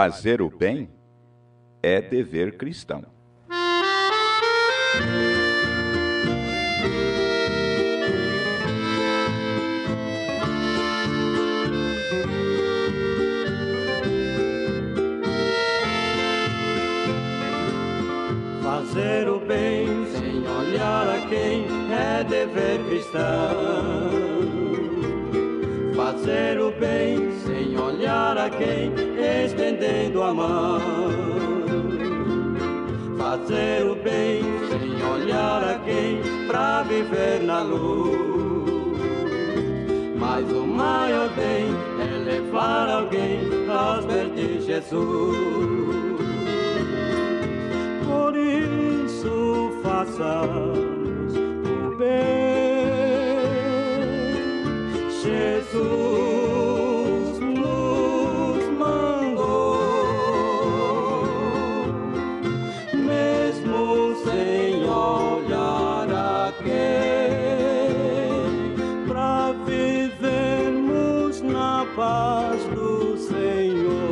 fazer o bem é dever cristão. Fazer o bem sem olhar a quem é dever cristão. Fazer o bem sem olhar a quem, estendendo a mão. Fazer o bem sem olhar a quem, pra viver na luz. Mas o maior bem é levar alguém aos pés de Jesus. Por isso façamos o bem. Jesus nos mandou, mesmo sem olhar a quem, para vivermos na paz do Senhor.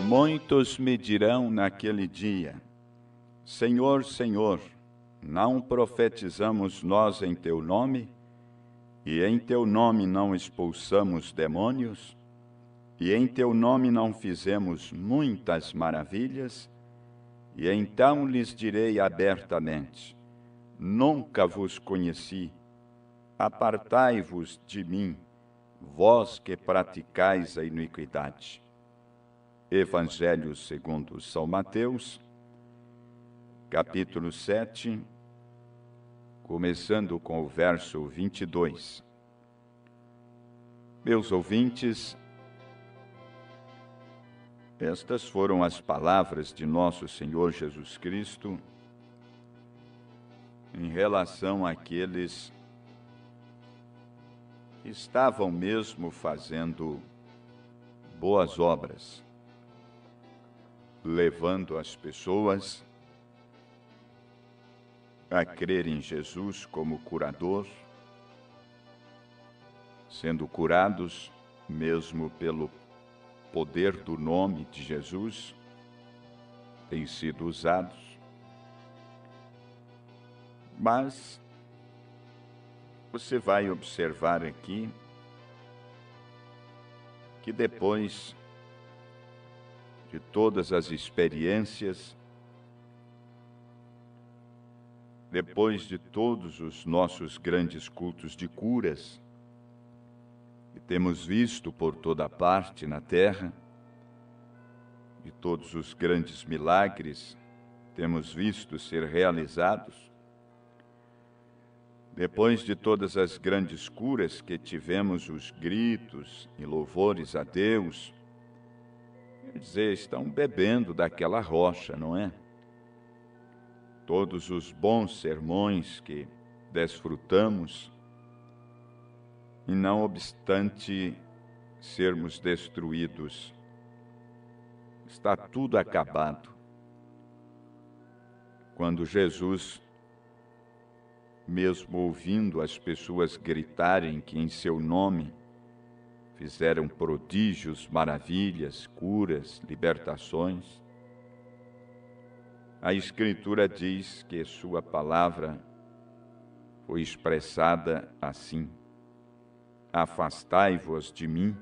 Muitos me dirão naquele dia: Senhor, Senhor, não profetizamos nós em Teu nome? E em Teu nome não expulsamos demônios? E em Teu nome não fizemos muitas maravilhas? E então lhes direi abertamente: nunca vos conheci. Apartai-vos de mim, vós que praticais a iniquidade. Evangelho segundo São Mateus, capítulo 7, começando com o verso 22. Meus ouvintes, estas foram as palavras de nosso Senhor Jesus Cristo em relação àqueles que estavam mesmo fazendo boas obras, levando as pessoas a crer em Jesus como curador, sendo curados mesmo pelo poder do nome de Jesus, têm sido usados. Mas você vai observar aqui que depois de todas as experiências, depois de todos os nossos grandes cultos de curas, que temos visto por toda parte na terra, de todos os grandes milagres que temos visto ser realizados, depois de todas as grandes curas que tivemos os gritos e louvores a Deus, quer dizer, estão bebendo daquela rocha, não é? Todos os bons sermões que desfrutamos, e não obstante sermos destruídos, está tudo acabado. Quando Jesus, mesmo ouvindo as pessoas gritarem que em seu nome fizeram prodígios, maravilhas, curas, libertações, a Escritura diz que sua palavra foi expressada assim: afastai-vos de mim,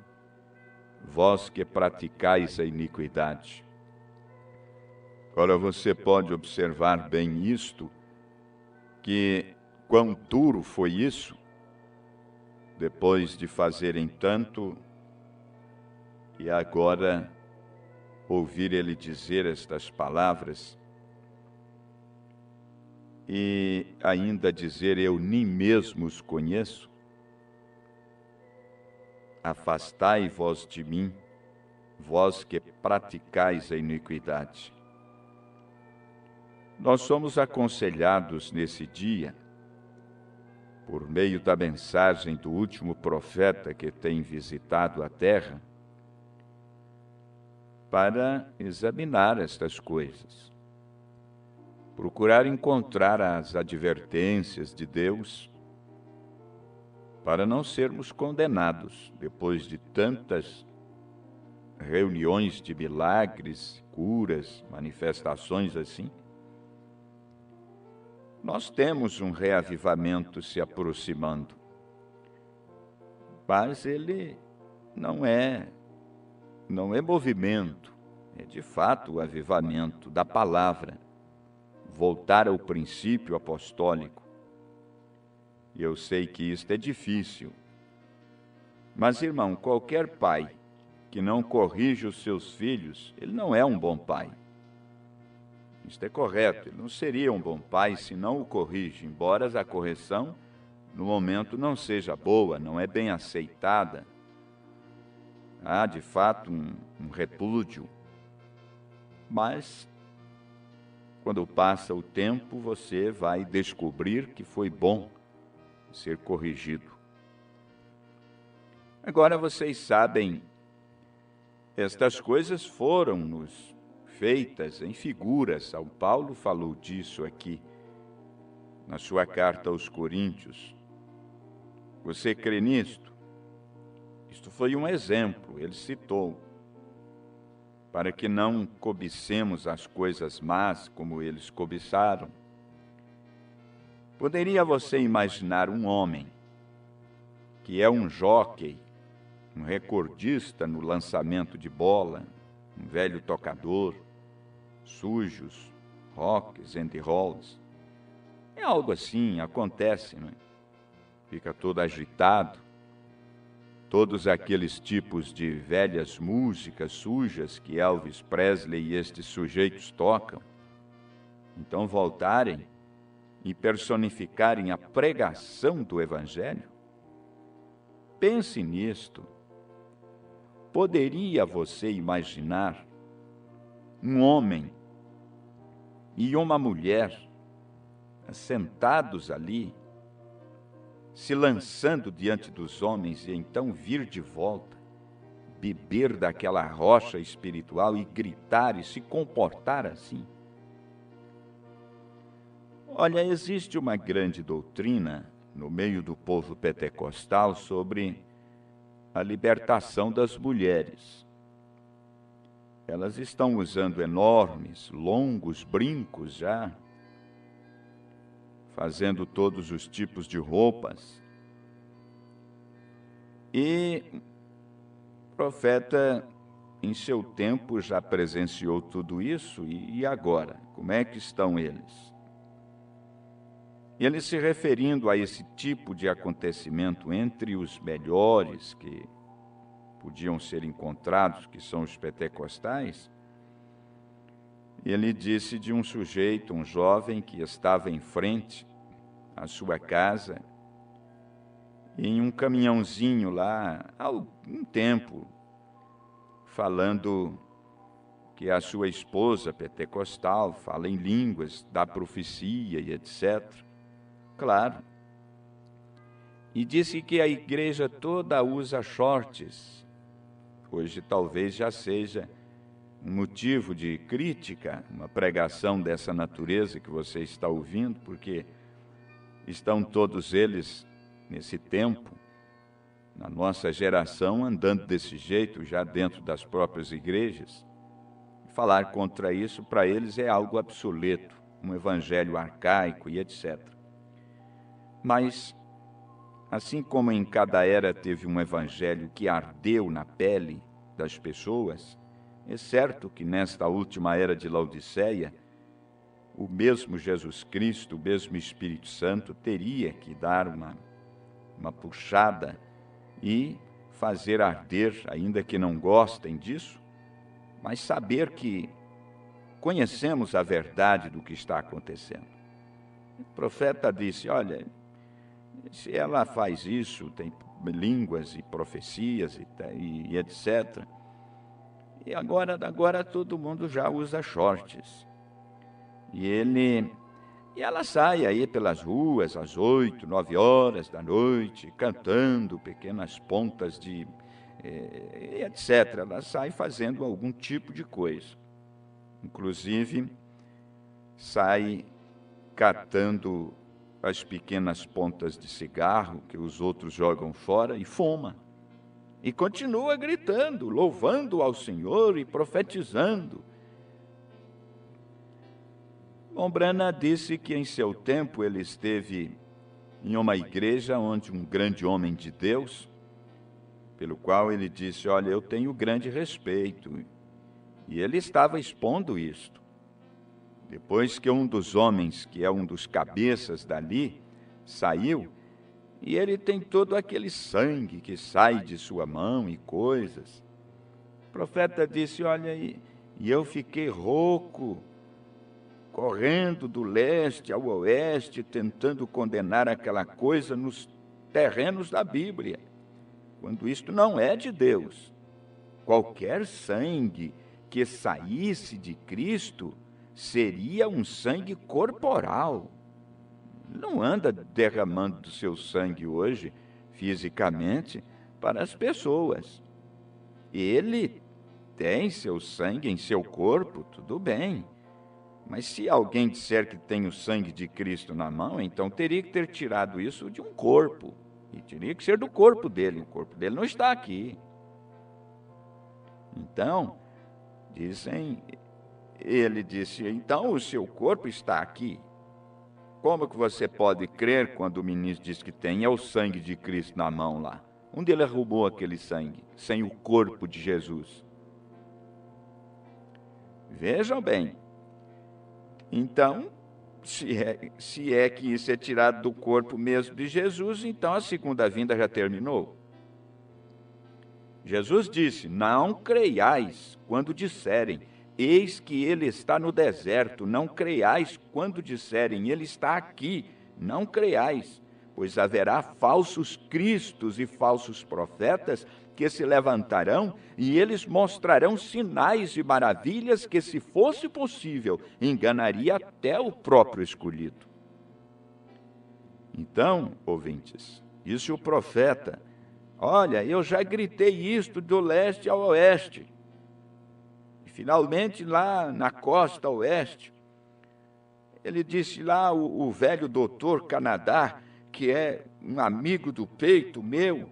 vós que praticais a iniquidade. Agora você pode observar bem isto, que quão duro foi isso, depois de fazerem tanto, e agora ouvir ele dizer estas palavras. e ainda dizer: eu nem mesmo os conheço? Afastai-vos de mim, vós que praticais a iniquidade. Nós somos aconselhados nesse dia, por meio da mensagem do último profeta que tem visitado a terra, para examinar estas coisas, procurar encontrar as advertências de Deus, para não sermos condenados depois de tantas reuniões de milagres, curas, manifestações assim. Nós temos um reavivamento se aproximando, mas ele não é movimento, é de fato o avivamento da palavra, voltar ao princípio apostólico. E eu sei que isto é difícil, mas, irmão, qualquer pai que não corrige os seus filhos, ele não é um bom pai. Isto é correto, ele não seria um bom pai se não o corrige, embora a correção, no momento, não seja boa, não é bem aceitada. Há, de fato, um repúdio. Mas, quando passa o tempo, você vai descobrir que foi bom ser corrigido. Agora, vocês sabem, estas coisas foram-nos feitas em figuras. São Paulo falou disso aqui, na sua carta aos Coríntios. Você crê nisto? Isto foi um exemplo, ele citou, para que não cobicemos as coisas más como eles cobiçaram. Poderia você imaginar um homem que é um jóquei, um recordista no lançamento de bola, um velho tocador, sujos, rocks and rolls? É algo assim, acontece, não é? Fica todo agitado. Todos aqueles tipos de velhas músicas sujas que Elvis Presley e estes sujeitos tocam, então voltarem e personificarem a pregação do Evangelho? Pense nisto. Poderia você imaginar um homem e uma mulher sentados ali, se lançando diante dos homens e então vir de volta, beber daquela rocha espiritual e gritar e se comportar assim? Olha, existe uma grande doutrina no meio do povo pentecostal sobre a libertação das mulheres. Elas estão usando enormes, longos brincos já, fazendo todos os tipos de roupas. E o profeta, em seu tempo, já presenciou tudo isso, e agora? Como é que estão eles? Ele se referindo a esse tipo de acontecimento entre os melhores que podiam ser encontrados, que são os pentecostais, ele disse de um sujeito, um jovem, que estava em frente à sua casa, em um caminhãozinho lá, há algum tempo, falando que a sua esposa pentecostal fala em línguas, da profecia e etc. Claro. E disse que a igreja toda usa shorts. Hoje talvez já seja um motivo de crítica, uma pregação dessa natureza que você está ouvindo, porque estão todos eles, nesse tempo, na nossa geração, andando desse jeito, já dentro das próprias igrejas. Falar contra isso, para eles, é algo obsoleto, um evangelho arcaico e etc. Mas, assim como em cada era teve um evangelho que ardeu na pele das pessoas, é certo que nesta última era de Laodiceia, o mesmo Jesus Cristo, o mesmo Espírito Santo, teria que dar uma puxada e fazer arder, ainda que não gostem disso, mas saber que conhecemos a verdade do que está acontecendo. O profeta disse: olha, se ela faz isso, tem línguas e profecias e etc. E agora todo mundo já usa shorts. E ela sai aí pelas ruas às 8, 9 horas da noite, cantando pequenas pontas de etc. Ela sai fazendo algum tipo de coisa. Inclusive, sai catando as pequenas pontas de cigarro que os outros jogam fora e fuma. E continua gritando, louvando ao Senhor e profetizando. Bom, Branham disse que em seu tempo ele esteve em uma igreja onde um grande homem de Deus, pelo qual ele disse: olha, eu tenho grande respeito. E ele estava expondo isto. Depois que um dos homens, que é um dos cabeças dali, saiu, e ele tem todo aquele sangue que sai de sua mão e coisas. O profeta disse: olha, e eu fiquei rouco, correndo do leste ao oeste, tentando condenar aquela coisa nos terrenos da Bíblia, quando isto não é de Deus. Qualquer sangue que saísse de Cristo seria um sangue corporal. Não anda derramando do seu sangue hoje, fisicamente, para as pessoas. Ele tem seu sangue em seu corpo, tudo bem. Mas se alguém disser que tem o sangue de Cristo na mão, então teria que ter tirado isso de um corpo. E teria que ser do corpo dele. O corpo dele não está aqui. Então, ele disse: então o seu corpo está aqui. Como que você pode crer quando o ministro diz que tem? É o sangue de Cristo na mão lá. Onde ele arrumou aquele sangue? Sem o corpo de Jesus. Vejam bem. Então, se é que isso é tirado do corpo mesmo de Jesus, então a segunda vinda já terminou. Jesus disse: não creiais quando disserem: eis que ele está no deserto. Não creiais quando disserem: ele está aqui. Não creiais, pois haverá falsos cristos e falsos profetas que se levantarão, e eles mostrarão sinais e maravilhas que, se fosse possível, enganaria até o próprio escolhido. Então, ouvintes, disse o profeta: olha, eu já gritei isto do leste ao oeste. E finalmente, lá na costa oeste, ele disse lá, o velho doutor Canadá, que é um amigo do peito meu,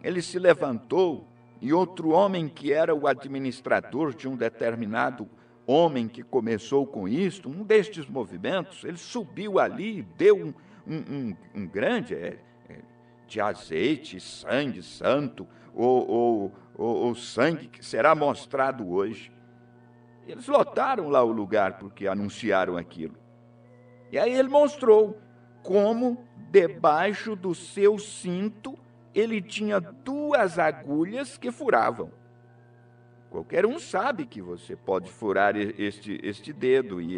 ele se levantou, e outro homem que era o administrador de um determinado homem que começou com isto, um destes movimentos, ele subiu ali e deu um grande de azeite, sangue santo, ou sangue que será mostrado hoje. Eles lotaram lá o lugar porque anunciaram aquilo. E aí ele mostrou como debaixo do seu cinto ele tinha 2 agulhas que furavam. Qualquer um sabe que você pode furar este dedo e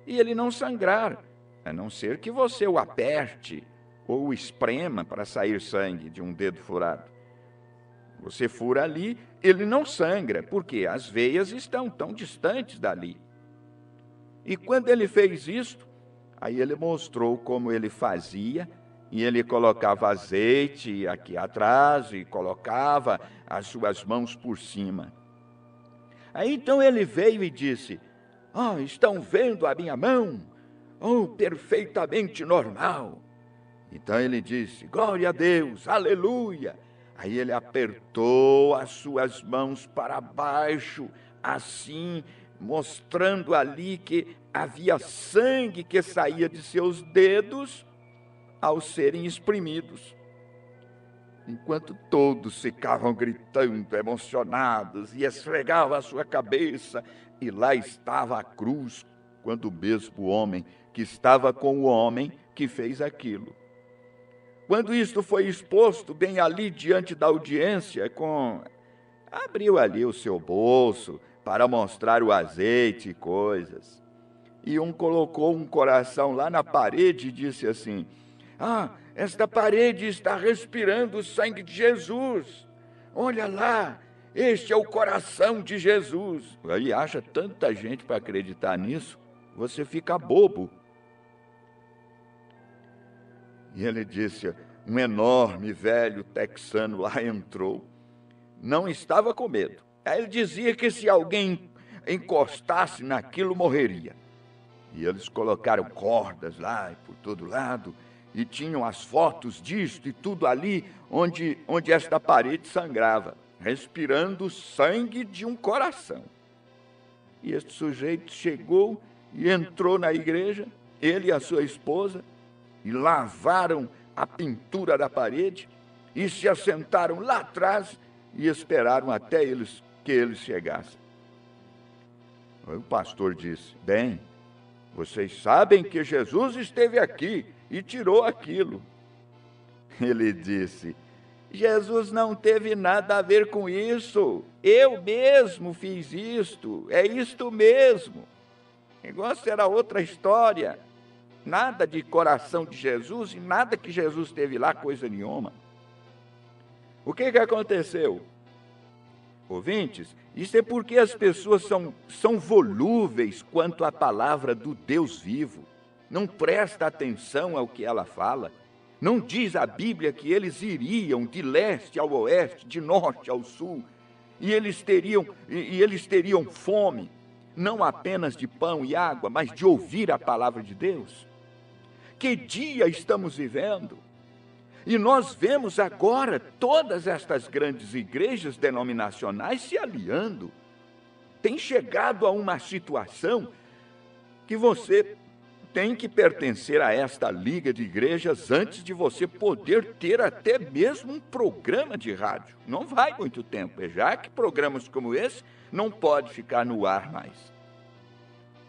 ele não sangrar, a não ser que você o aperte ou o esprema para sair sangue de um dedo furado. Você fura ali, ele não sangra, porque as veias estão tão distantes dali. E quando ele fez isto, aí ele mostrou como ele fazia, e ele colocava azeite aqui atrás e colocava as suas mãos por cima. Aí então ele veio e disse: estão vendo a minha mão? Perfeitamente normal. Então ele disse: glória a Deus, aleluia. Aí ele apertou as suas mãos para baixo, assim, mostrando ali que havia sangue que saía de seus dedos ao serem espremidos. Enquanto todos ficavam gritando, emocionados, e esfregavam a sua cabeça, e lá estava a cruz, quando o mesmo homem que estava com o homem que fez aquilo. Quando isto foi exposto bem ali diante da audiência, abriu ali o seu bolso para mostrar o azeite e coisas. e um colocou um coração lá na parede e disse assim: ah, esta parede está respirando o sangue de Jesus. Olha lá, este é o coração de Jesus. Aí acha tanta gente para acreditar nisso, você fica bobo. E ele disse, um enorme velho texano lá entrou, não estava com medo. Aí ele dizia que se alguém encostasse naquilo, morreria. E eles colocaram cordas lá por todo lado, e tinham as fotos disto e tudo ali, onde esta parede sangrava, respirando o sangue de um coração. E este sujeito chegou e entrou na igreja, ele e a sua esposa, e lavaram a pintura da parede, e se assentaram lá atrás, e esperaram até que eles chegassem. Aí o pastor disse, bem, vocês sabem que Jesus esteve aqui e tirou aquilo. Ele disse, Jesus não teve nada a ver com isso. Eu mesmo fiz isto. É isto mesmo. O negócio era outra história. Nada de coração de Jesus e nada que Jesus teve lá, coisa nenhuma. O que aconteceu? Ouvintes, isso é porque as pessoas são volúveis quanto à palavra do Deus vivo. Não presta atenção ao que ela fala. Não diz a Bíblia que eles iriam de leste ao oeste, de norte ao sul, e eles teriam fome, não apenas de pão e água, mas de ouvir a palavra de Deus. Que dia estamos vivendo? E nós vemos agora todas estas grandes igrejas denominacionais se aliando. Tem chegado a uma situação que você tem que pertencer a esta liga de igrejas antes de você poder ter até mesmo um programa de rádio. Não vai muito tempo, já que programas como esse não podem ficar no ar mais.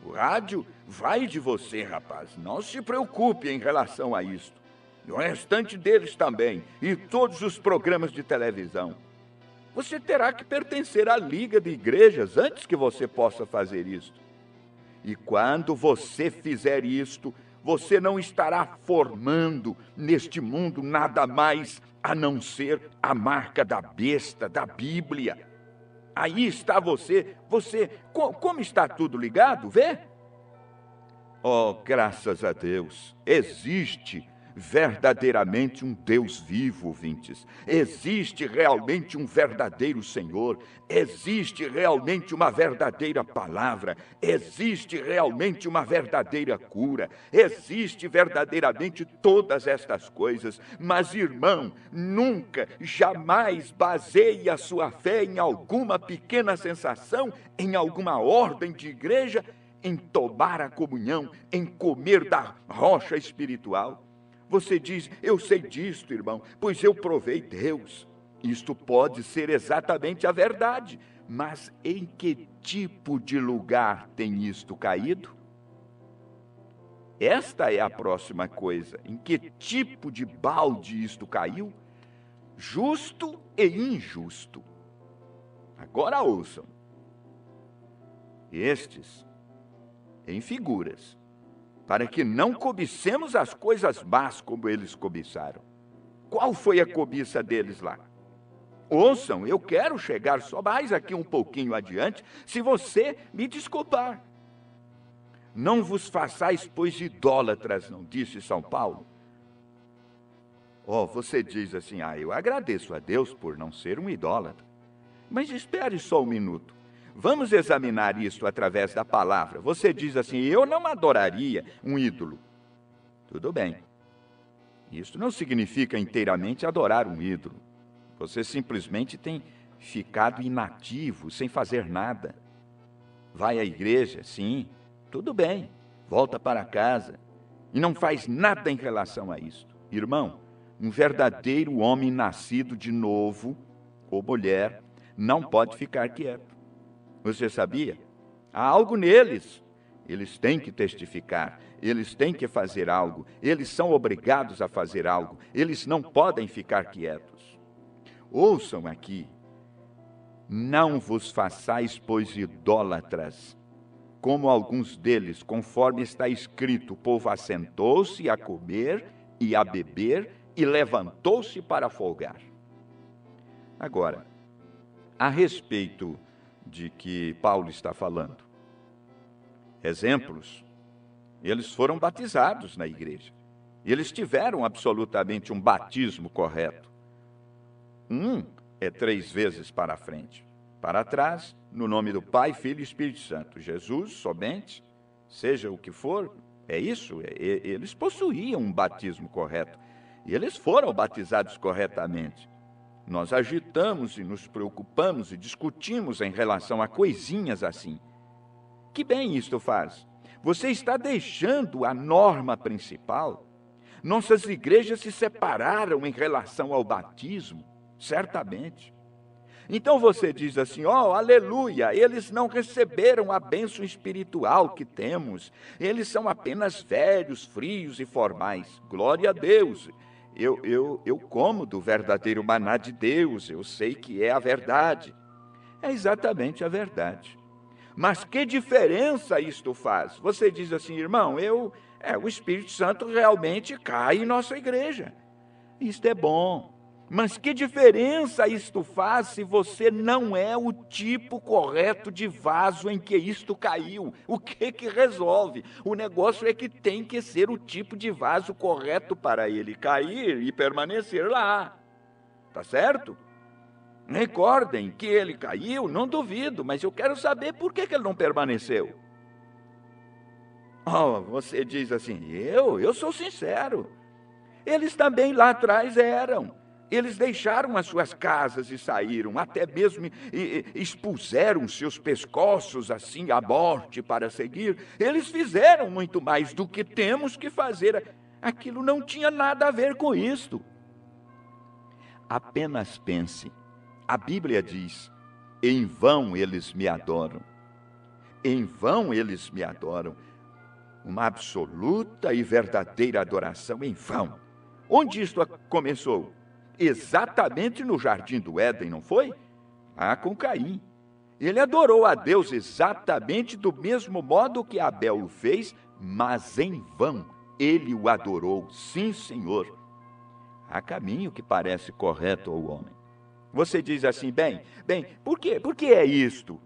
O rádio vai de você, rapaz. Não se preocupe em relação a isto. E o restante deles também, e todos os programas de televisão. Você terá que pertencer à liga de igrejas antes que você possa fazer isto. E quando você fizer isto, você não estará formando neste mundo nada mais a não ser a marca da besta, da Bíblia. Aí está você, como está tudo ligado, vê? Oh, graças a Deus, existe verdadeiramente um Deus vivo, ouvintes. Existe realmente um verdadeiro Senhor. Existe realmente uma verdadeira palavra. Existe realmente uma verdadeira cura. Existe verdadeiramente todas estas coisas. Mas, irmão, nunca, jamais baseie a sua fé em alguma pequena sensação, em alguma ordem de igreja, em tomar a comunhão, em comer da rocha espiritual. Você diz, eu sei disto, irmão, pois eu provei Deus. Isto pode ser exatamente a verdade, mas em que tipo de lugar tem isto caído? Esta é a próxima coisa. Em que tipo de balde isto caiu? Justo e injusto. Agora ouçam. Estes, em figuras, para que não cobicemos as coisas más como eles cobiçaram. Qual foi a cobiça deles lá? Ouçam, eu quero chegar só mais aqui um pouquinho adiante, se você me desculpar. Não vos façais, pois, idólatras, não disse São Paulo? Você diz assim, eu agradeço a Deus por não ser um idólatra. Mas espere só um minuto. Vamos examinar isso através da palavra. Você diz assim, eu não adoraria um ídolo. Tudo bem. Isso não significa inteiramente adorar um ídolo. Você simplesmente tem ficado inativo, sem fazer nada. Vai à igreja, sim, tudo bem. Volta para casa e não faz nada em relação a isso. Irmão, um verdadeiro homem nascido de novo, ou mulher, não pode ficar quieto. Você sabia? Há algo neles. Eles têm que testificar, eles têm que fazer algo, eles são obrigados a fazer algo, eles não podem ficar quietos. Ouçam aqui. Não vos façais, pois, idólatras. como alguns deles, conforme está escrito, o povo assentou-se a comer e a beber e levantou-se para folgar. Agora, a respeito de que Paulo está falando, exemplos, eles foram batizados na igreja. Eles tiveram absolutamente um batismo correto. Um é 3 vezes para frente, para trás, no nome do Pai, Filho e Espírito Santo. Jesus somente, seja o que for, é isso. Eles possuíam um batismo correto. E eles foram batizados corretamente. Nós agitamos e nos preocupamos e discutimos em relação a coisinhas assim. Que bem isto faz? Você está deixando a norma principal. Nossas igrejas se separaram em relação ao batismo, certamente. Então você diz assim, aleluia, eles não receberam a bênção espiritual que temos. Eles são apenas velhos, frios e formais. Glória a Deus. Eu como do verdadeiro maná de Deus, eu sei que é a verdade. É exatamente a verdade. Mas que diferença isto faz? Você diz assim, irmão, o Espírito Santo realmente cai em nossa igreja. Isto é bom. Mas que diferença isto faz se você não é o tipo correto de vaso em que isto caiu? O que resolve? O negócio é que tem que ser o tipo de vaso correto para ele cair e permanecer lá. Tá certo? Recordem que ele caiu, não duvido, mas eu quero saber por que ele não permaneceu. Você diz assim, eu sou sincero. Eles também lá atrás eram. Eles deixaram as suas casas e saíram, até mesmo expuseram seus pescoços assim à morte para seguir. Eles fizeram muito mais do que temos que fazer. Aquilo não tinha nada a ver com isto. Apenas pense. A Bíblia diz, em vão eles me adoram. Em vão eles me adoram. Uma absoluta e verdadeira adoração em vão. Onde isto começou? Exatamente no jardim do Éden, não foi? Com Caim. Ele adorou a Deus exatamente do mesmo modo que Abel o fez, mas em vão ele o adorou. Sim, Senhor. Há caminho que parece correto ao homem. Você diz assim, bem, por que é isto?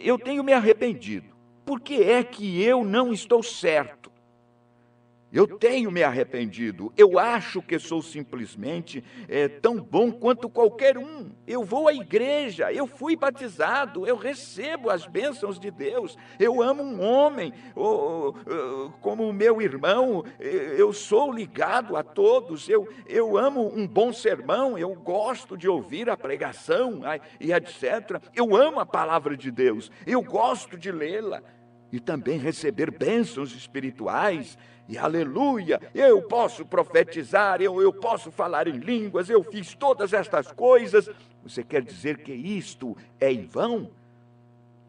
Eu tenho me arrependido. Por que é que eu não estou certo? Eu tenho me arrependido. Eu acho que sou simplesmente tão bom quanto qualquer um. Eu vou à igreja, eu fui batizado, eu recebo as bênçãos de Deus. Eu amo um homem como o meu irmão. Eu sou ligado a todos. Eu amo um bom sermão. Eu gosto de ouvir a pregação e etc. Eu amo a palavra de Deus. Eu gosto de lê-la. E também receber bênçãos espirituais, e aleluia, eu posso profetizar, eu posso falar em línguas, eu fiz todas estas coisas. Você quer dizer que isto é em vão?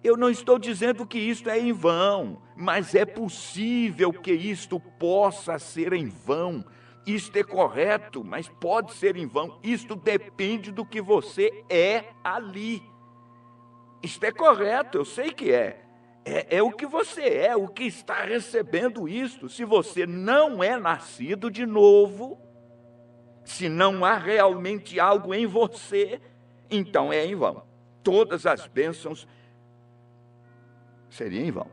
Eu não estou dizendo que isto é em vão, mas é possível que isto possa ser em vão. Isto é correto, mas pode ser em vão. Isto depende do que você é ali. Isto é correto, eu sei que é. É o que você é, o que está recebendo isto. Se você não é nascido de novo, se não há realmente algo em você, então é em vão. Todas as bênçãos seriam em vão.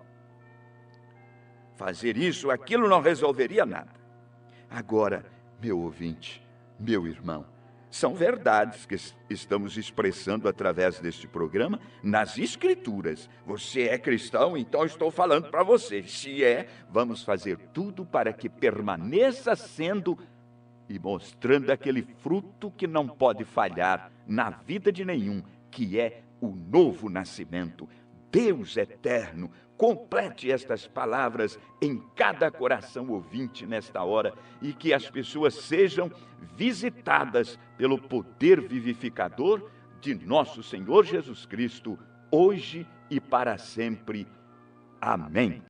Fazer isso, aquilo não resolveria nada. Agora, meu ouvinte, meu irmão, são verdades que estamos expressando através deste programa nas Escrituras. Você é cristão, então estou falando para você. Se é, vamos fazer tudo para que permaneça sendo e mostrando aquele fruto que não pode falhar na vida de nenhum, que é o novo nascimento. Deus eterno, complete estas palavras em cada coração ouvinte nesta hora e que as pessoas sejam visitadas pelo poder vivificador de nosso Senhor Jesus Cristo, hoje e para sempre. Amém.